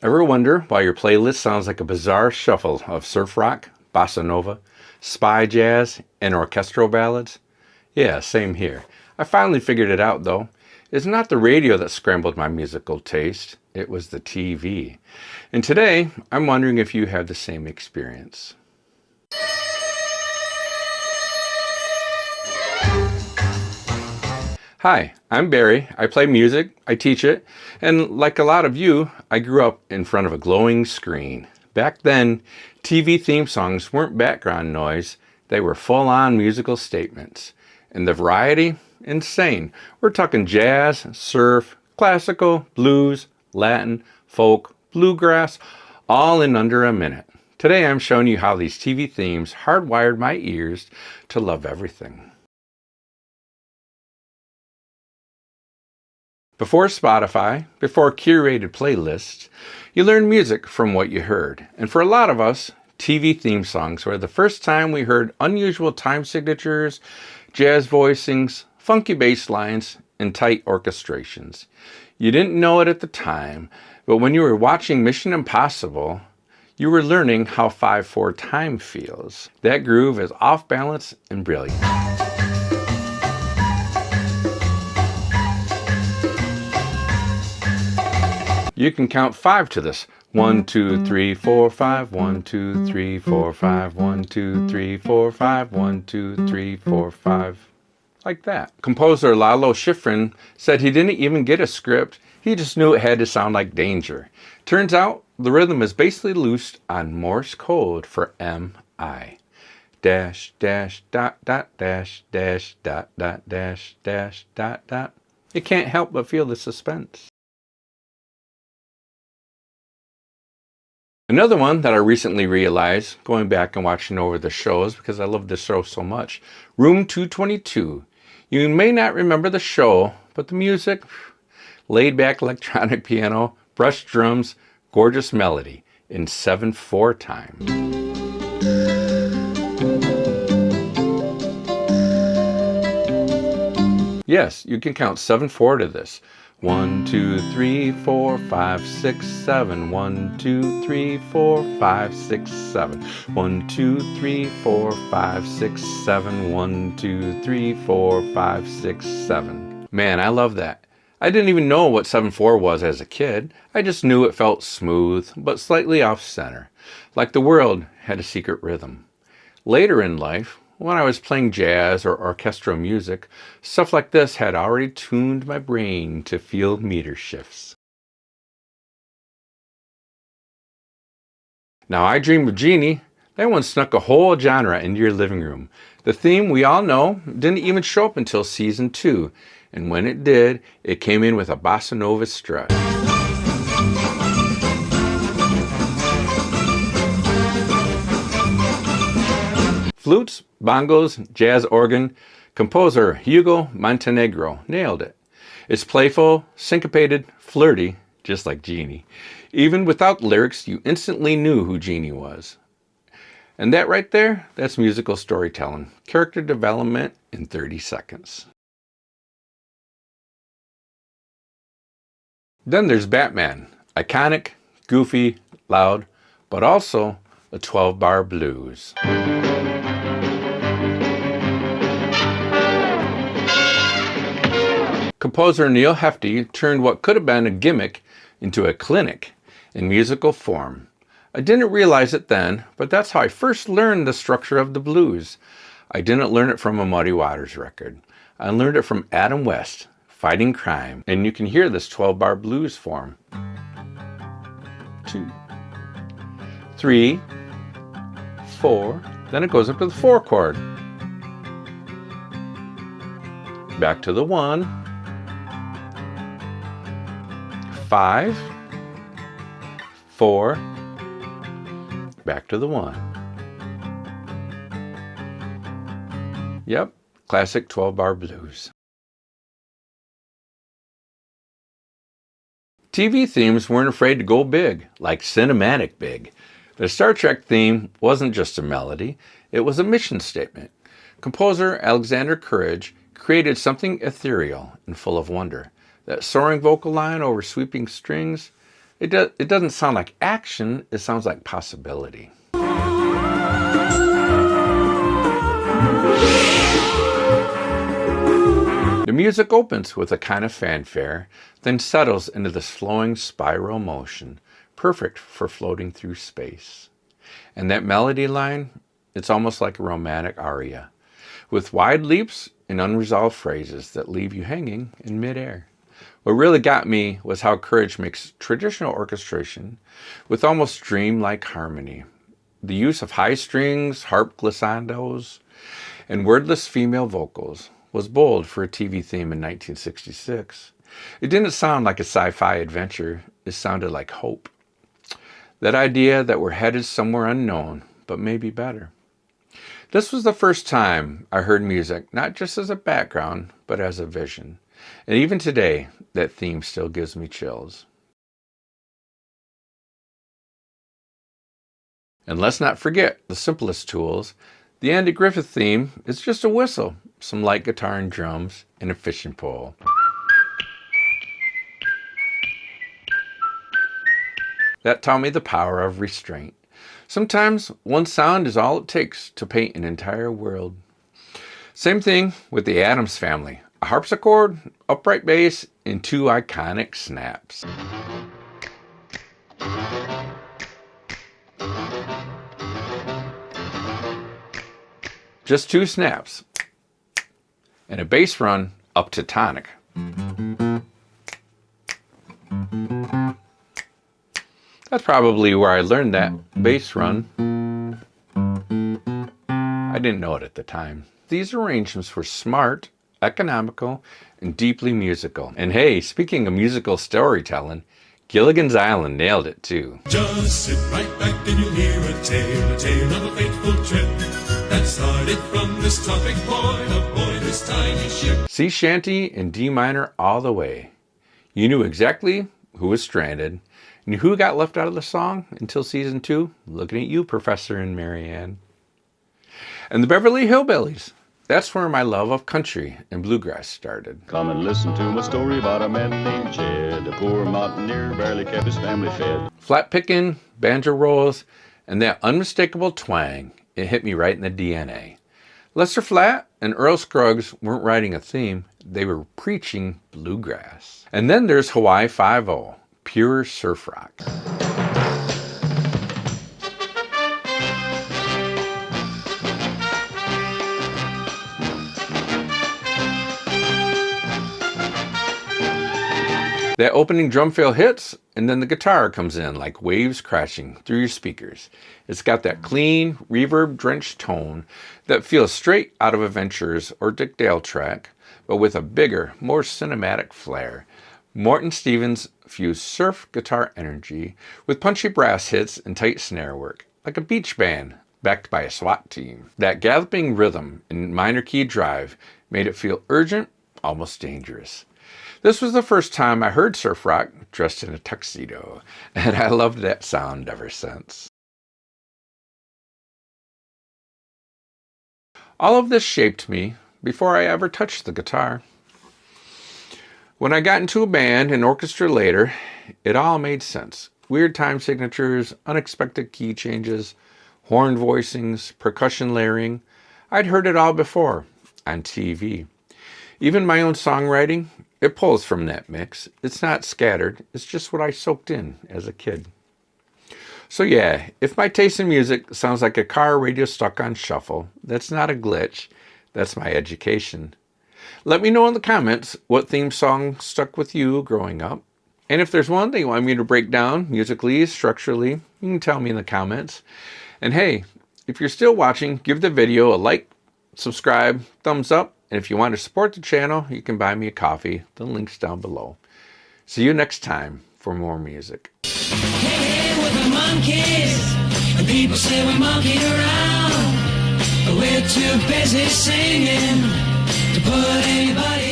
Ever wonder why your playlist sounds like a bizarre shuffle of surf rock, bossa nova, spy jazz, and orchestral ballads? Yeah, same here. I finally figured it out though. It's not the radio that scrambled my musical taste, it was the TV. And today, I'm wondering if you have the same experience. Hi, I'm Barry. I play music, I teach it, and like a lot of you, I grew up in front of a glowing screen. Back then, TV theme songs weren't background noise, they were full-on musical statements. And the variety? Insane. We're talking jazz, surf, classical, blues, Latin, folk, bluegrass, all in under a minute. Today I'm showing you how these TV themes hardwired my ears to love everything. Before Spotify, before curated playlists, you learned music from what you heard. And for a lot of us, TV theme songs were the first time we heard unusual time signatures, jazz voicings, funky bass lines, and tight orchestrations. You didn't know it at the time, but when you were watching Mission Impossible, you were learning how 5/4 time feels. That groove is off balance and brilliant. You can count 5 to this. 1, 2, 3, 4, 5. 1, 2, 3, 4, 5. 1, 2, 3, 4, 5. 1, 2, 3, 4, 5. Like that. Composer Lalo Schifrin said he didn't even get a script. He just knew it had to sound like danger. Turns out the rhythm is basically loosed on Morse code for M-I. Dash, dash, dot, dot, dash, dash, dot, dot, dash, dash, dot, dot. You can't help but feel the suspense. Another one that I recently realized, going back and watching over the shows because I love this show so much, Room 222. You may not remember the show, but the music, laid back electronic piano, brushed drums, gorgeous melody in 7/4 time. Yes, you can count 7/4 to this. 1, 2, 3, 4, 5, 6, 7. 1, 2, 3, 4, 5, 6, 7. 1, 2, 3, 4, 5, 6, 7. 1, 2, 3, 4, 5, 6, 7. Man, I love that. I didn't even know what 7/4 was as a kid. I just knew it felt smooth, but slightly off center, like the world had a secret rhythm. Later in life, when I was playing jazz or orchestral music, stuff like this had already tuned my brain to feel meter shifts. Now I Dream of Jeannie, that one snuck a whole genre into your living room. The theme we all know didn't even show up until season 2, and when it did, it came in with a bossa nova strut. Flutes, bongos, jazz organ, composer Hugo Montenegro nailed it. It's playful, syncopated, flirty, just like Jeannie. Even without lyrics, you instantly knew who Jeannie was. And that right there, that's musical storytelling. Character development in 30 seconds. Then there's Batman. Iconic, goofy, loud, but also a 12-bar blues. Composer Neil Hefti turned what could have been a gimmick into a clinic in musical form. I didn't realize it then, but that's how I first learned the structure of the blues. I didn't learn it from a Muddy Waters record. I learned it from Adam West, Fighting Crime, and you can hear this 12-bar blues form. 2, 3, 4, then it goes up to the 4 chord. Back to the 1. 5, 4, back to the 1. Yep, classic 12-bar blues. TV themes weren't afraid to go big, like cinematic big. The Star Trek theme wasn't just a melody, it was a mission statement. Composer Alexander Courage created something ethereal and full of wonder. That soaring vocal line over sweeping strings, It doesn't sound like action, it sounds like possibility. The music opens with a kind of fanfare, then settles into this flowing spiral motion, perfect for floating through space. And that melody line, it's almost like a romantic aria, with wide leaps and unresolved phrases that leave you hanging in midair. What really got me was how Courage makes traditional orchestration with almost dreamlike harmony. The use of high strings, harp glissandos, and wordless female vocals was bold for a TV theme in 1966. It didn't sound like a sci-fi adventure, it sounded like hope. That idea that we're headed somewhere unknown, but maybe better. This was the first time I heard music, not just as a background, but as a vision. And even today, that theme still gives me chills. And let's not forget the simplest tools. The Andy Griffith theme is just a whistle, some light guitar and drums, and a fishing pole. That taught me the power of restraint. Sometimes one sound is all it takes to paint an entire world. Same thing with the Addams Family. A harpsichord, upright bass, and 2 iconic snaps. Just 2 snaps. And a bass run up to tonic. That's probably where I learned that bass run. I didn't know it at the time. These arrangements were smart, economical, and deeply musical. And hey, speaking of musical storytelling, Gilligan's Island nailed it too. Just sit right back and you'll hear a tale of a fateful trip that started from this tropic point aboard this tiny ship. Sea shanty in D minor all the way. You knew exactly who was stranded, and who got left out of the song until season 2? Looking at you, Professor and Marianne. And the Beverly Hillbillies. That's where my love of country and bluegrass started. Come and listen to my story about a man named Jed. A poor mountaineer barely kept his family fed. Flat picking, banjo rolls, and that unmistakable twang. It hit me right in the DNA. Lester Flatt and Earl Scruggs weren't writing a theme, they were preaching bluegrass. And then there's Hawaii Five-0, pure surf rock. That opening drum fill hits, and then the guitar comes in like waves crashing through your speakers. It's got that clean, reverb-drenched tone that feels straight out of a Ventures or Dick Dale track, but with a bigger, more cinematic flair. Morton Stevens fused surf guitar energy with punchy brass hits and tight snare work, like a beach band backed by a SWAT team. That galloping rhythm and minor key drive made it feel urgent, almost dangerous. This was the first time I heard surf rock dressed in a tuxedo, and I loved that sound ever since. All of this shaped me before I ever touched the guitar. When I got into a band and orchestra later, it all made sense. Weird time signatures, unexpected key changes, horn voicings, percussion layering. I'd heard it all before, on TV. Even my own songwriting, it pulls from that mix. It's not scattered, it's just what I soaked in as a kid. So yeah, if my taste in music sounds like a car radio stuck on shuffle, that's not a glitch, that's my education. Let me know in the comments what theme song stuck with you growing up. And if there's one that you want me to break down musically, structurally, you can tell me in the comments. And hey, if you're still watching, give the video a like, subscribe, thumbs up. And if you want to support the channel, you can buy me a coffee. The link's down below. See you next time for more music. Hey, we're the monkeys, and people say we monkey around, but we're too busy singing to put anybody